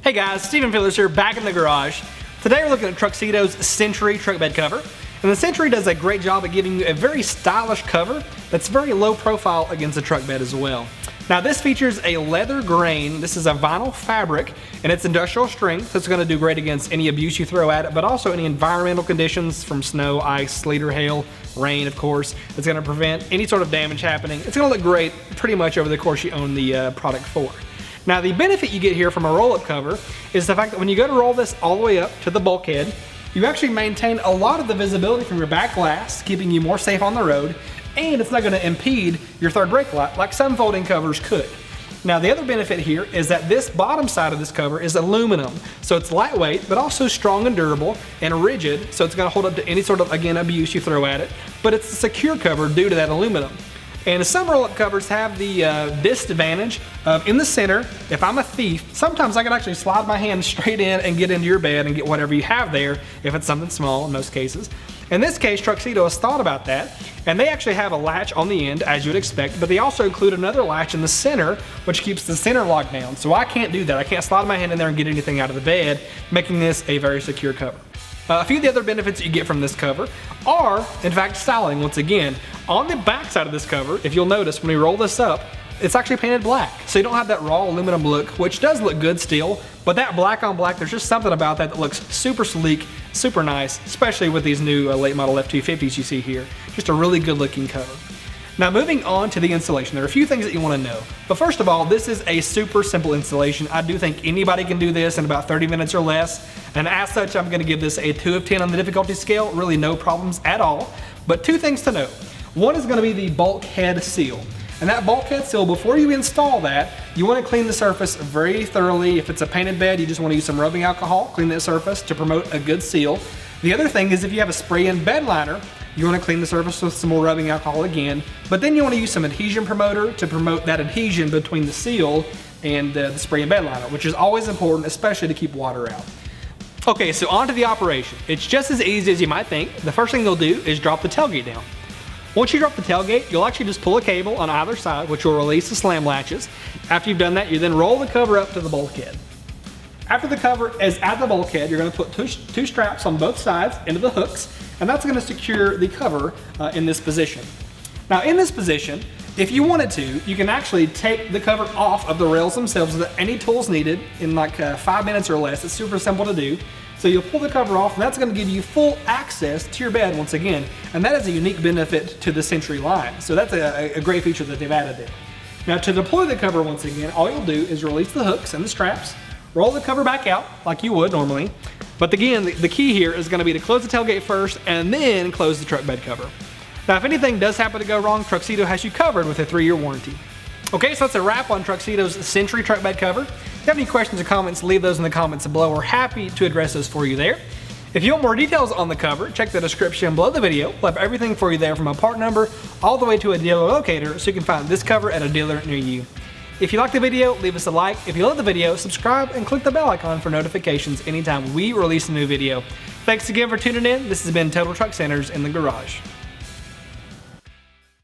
Hey guys, Stephen Fillers here, back in the garage. Today we're looking at TruXedo's Sentry truck bed cover. And the Sentry does a great job at giving you a very stylish cover that's very low profile against the truck bed as well. Now this features a leather grain. This is a vinyl fabric and it's industrial strength, so it's going to do great against any abuse you throw at it, but also any environmental conditions from snow, ice, sleet or hail, rain of course. It's going to prevent any sort of damage happening. It's going to look great pretty much over the course you own the product for. Now the benefit you get here from a roll-up cover is the fact that when you go to roll this all the way up to the bulkhead, you actually maintain a lot of the visibility from your back glass, keeping you more safe on the road, and it's not going to impede your third brake light like some folding covers could. Now the other benefit here is that this bottom side of this cover is aluminum, so it's lightweight but also strong and durable and rigid, so it's going to hold up to any sort of, again, abuse you throw at it, but it's a secure cover due to that aluminum. And some roll-up covers have the disadvantage of in the center, if I'm a thief, sometimes I can actually slide my hand straight in and get into your bed and get whatever you have there, if it's something small in most cases. In this case, TruXedo has thought about that, and they actually have a latch on the end, as you would expect, but they also include another latch in the center, which keeps the center locked down. So I can't do that. I can't slide my hand in there and get anything out of the bed, making this a very secure cover. A few of the other benefits you get from this cover are, in fact, styling. Once again, on the back side of this cover, if you'll notice when we roll this up, it's actually painted black. So you don't have that raw aluminum look, which does look good still, but that black on black, there's just something about that that looks super sleek, super nice, especially with these new late model F-250s you see here. Just a really good looking cover. Now moving on to the installation, there are a few things that you want to know. But first of all, this is a super simple installation. I do think anybody can do this in about 30 minutes or less. And as such, I'm going to give this a 2 of 10 on the difficulty scale. Really no problems at all. But two things to note. One is going to be the bulkhead seal. And that bulkhead seal, before you install that, you want to clean the surface very thoroughly. If it's a painted bed, you just want to use some rubbing alcohol, clean that surface to promote a good seal. The other thing is if you have a spray-in bed liner, you want to clean the surface with some more rubbing alcohol again, but then you want to use some adhesion promoter to promote that adhesion between the seal and the spray-in bed liner, which is always important, especially to keep water out. Okay, so on to the operation. It's just as easy as you might think. The first thing they'll do is drop the tailgate down. Once you drop the tailgate, you'll actually just pull a cable on either side, which will release the slam latches. After you've done that, you then roll the cover up to the bulkhead. After the cover is at the bulkhead, you're going to put two straps on both sides into the hooks, and that's going to secure the cover in this position. Now in this position, if you wanted to, you can actually take the cover off of the rails themselves without any tools needed in like 5 minutes or less. It's super simple to do. So you'll pull the cover off, and that's going to give you full access to your bed once again, and that is a unique benefit to the Sentry line. So that's a great feature that they've added there. Now to deploy the cover once again, all you'll do is release the hooks and the straps, roll the cover back out like you would normally. But again, the key here is going to be to close the tailgate first and then close the truck bed cover. Now if anything does happen to go wrong, TruXedo has you covered with a 3-year warranty. Okay, so that's a wrap on TruXedo's Sentry truck bed cover. If you have any questions or comments, leave those in the comments below. We're happy to address those for you there. If you want more details on the cover, check the description below the video. We'll have everything for you there from a part number all the way to a dealer locator, so you can find this cover at a dealer near you. If you like the video, leave us a like. If you love the video, subscribe and click the bell icon for notifications anytime we release a new video. Thanks again for tuning in. This has been Total Truck Centers in the Garage.